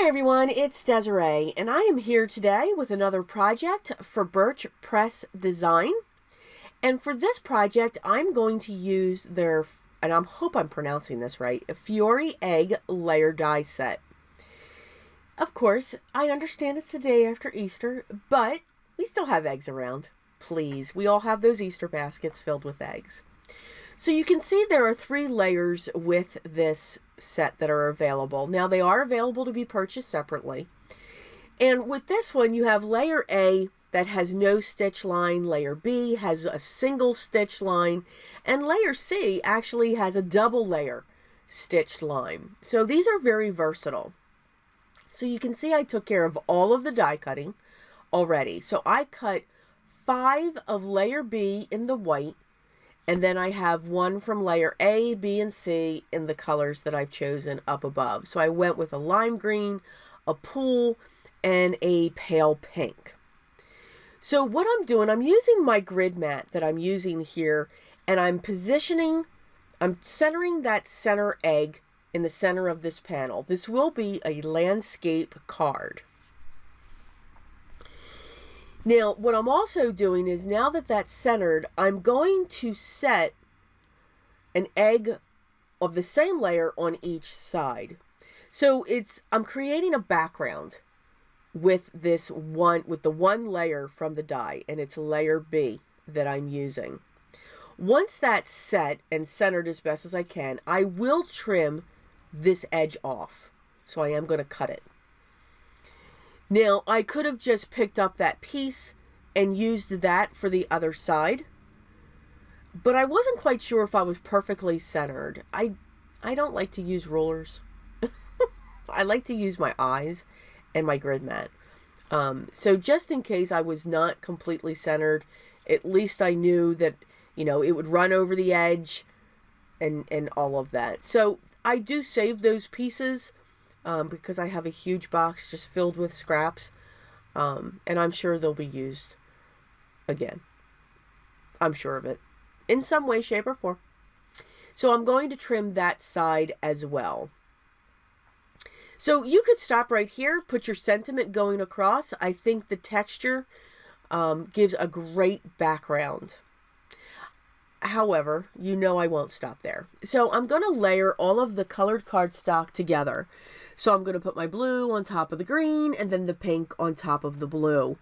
Hi everyone, it's Desiree, and I am here today with another project for Birch Press Design. And for this project, I'm going to use their, and I hope I'm pronouncing this right, a Fiori egg layer die set. Of course, I understand it's the day after Easter, but we still have eggs around. Please, we all have those Easter baskets filled with eggs. So you can see there are 3 layers with this set that are available. Now they are available to be purchased separately. And with this one you have layer A that has no stitch line, layer B has a single stitch line, and layer C actually has a double layer stitched line. So these are very versatile. So you can see I took care of all of the die cutting already. So I cut 5 of layer B in the white, and then I have 1 from layer A, B, and C in the colors that I've chosen up above. So I went with a lime green, a pool, and a pale pink. So what I'm doing, I'm using my grid mat that I'm using here, and I'm centering that center egg in the center of this panel. This will be a landscape card. Now, what I'm also doing is, now that that's centered, I'm going to set an egg of the same layer on each side. So I'm creating a background with the one layer from the die, and it's layer B that I'm using. Once that's set and centered as best as I can, I will trim this edge off. So I am going to cut it. Now, I could have just picked up that piece and used that for the other side, but I wasn't quite sure if I was perfectly centered. I don't like to use rulers. I like to use my eyes and my grid mat. So just in case I was not completely centered, at least I knew that, it would run over the edge and all of that. So I do save those pieces because I have a huge box just filled with scraps, and I'm sure they'll be used again. I'm sure of it, in some way, shape, or form. So I'm going to trim that side as well. So you could stop right here, put your sentiment going across. I think the texture gives a great background. However, I won't stop there. So I'm going to layer all of the colored cardstock together. So I'm going to put my blue on top of the green and then the pink on top of the blue.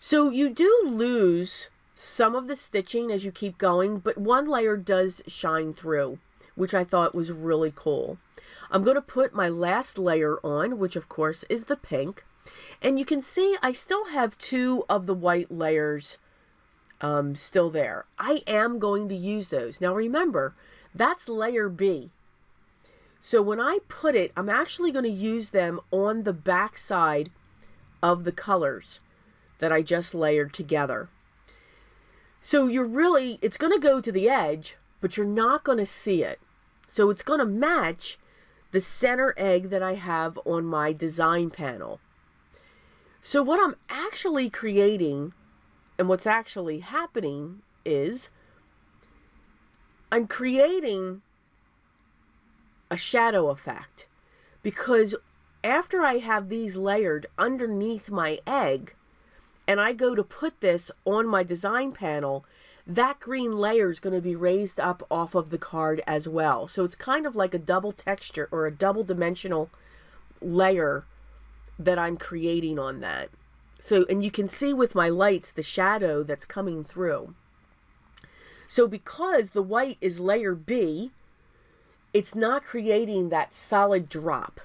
So you do lose some of the stitching as you keep going, but one layer does shine through, which I thought was really cool. I'm going to put my last layer on, which of course is the pink. And you can see I still have 2 of the white layers still there. I am going to use those. Now remember, that's layer B. So when I put it, I'm actually going to use them on the back side of the colors that I just layered together. So it's going to go to the edge, but you're not going to see it. So it's going to match the center egg that I have on my design panel. So what I'm actually creating and what's actually happening is I'm creating a shadow effect, because after I have these layered underneath my egg and I go to put this on my design panel, that green layer is going to be raised up off of the card as well. So it's kind of like a double texture or a double dimensional layer that I'm creating on that. So, and you can see with my lights the shadow that's coming through. So because the white is layer B, it's not creating that solid drop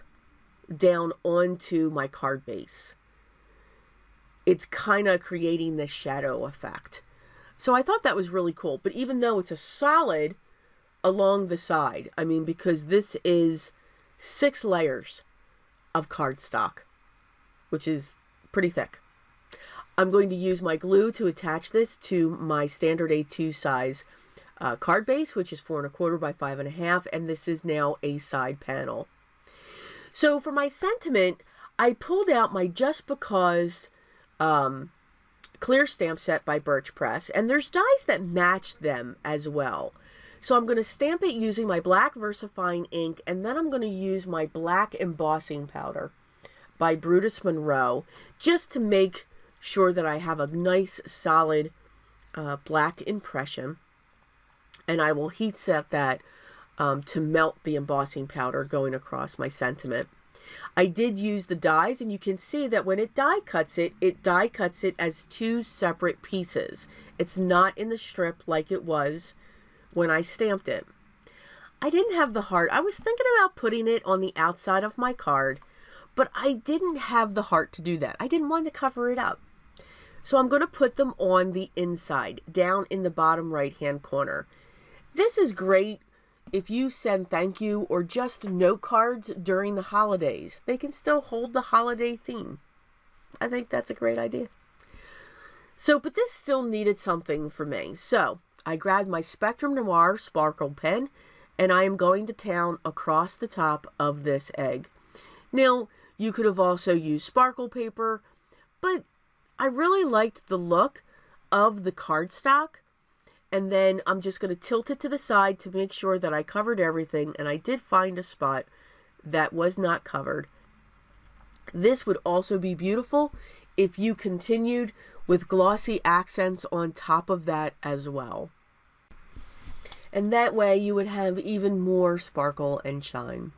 down onto my card base. It's kind of creating this shadow effect. So I thought that was really cool. But even though it's a solid along the side, because this is 6 layers of cardstock, which is pretty thick. I'm going to use my glue to attach this to my standard A2 size card base, which is 4 1/4 by 5 1/2, and this is now a side panel. So for my sentiment, I pulled out my Just Because clear stamp set by Birch Press, and there's dies that match them as well. So I'm going to stamp it using my black VersaFine ink, and then I'm going to use my black embossing powder by Brutus Monroe, just to make sure that I have a nice solid black impression. And I will heat set that to melt the embossing powder going across my sentiment. I did use the dies, and you can see that when it die cuts it as two separate pieces. It's not in the strip like it was when I stamped it. I didn't have the heart. I was thinking about putting it on the outside of my card, but I didn't have the heart to do that. I didn't want to cover it up. So I'm going to put them on the inside, down in the bottom right-hand corner. This is great if you send thank you or just note cards during the holidays. They can still hold the holiday theme. I think that's a great idea. So, but this still needed something for me. So I grabbed my Spectrum Noir sparkle pen, and I am going to town across the top of this egg. Now, you could have also used sparkle paper, but I really liked the look of the cardstock. And then I'm just going to tilt it to the side to make sure that I covered everything. And I did find a spot that was not covered. This would also be beautiful if you continued with glossy accents on top of that as well. And that way you would have even more sparkle and shine.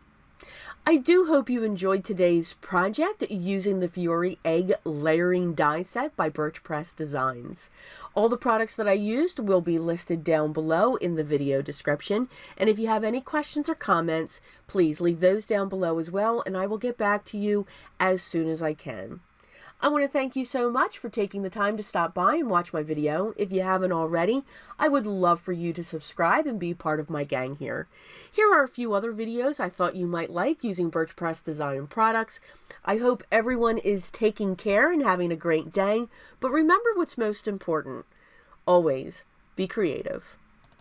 I do hope you enjoyed today's project using the Fiori Egg Layering Die Set by Birch Press Designs. All the products that I used will be listed down below in the video description. And if you have any questions or comments, please leave those down below as well, and I will get back to you as soon as I can. I want to thank you so much for taking the time to stop by and watch my video. If you haven't already, I would love for you to subscribe and be part of my gang here. Here are a few other videos I thought you might like using Birch Press Design products. I hope everyone is taking care and having a great day, but remember what's most important. Always be creative.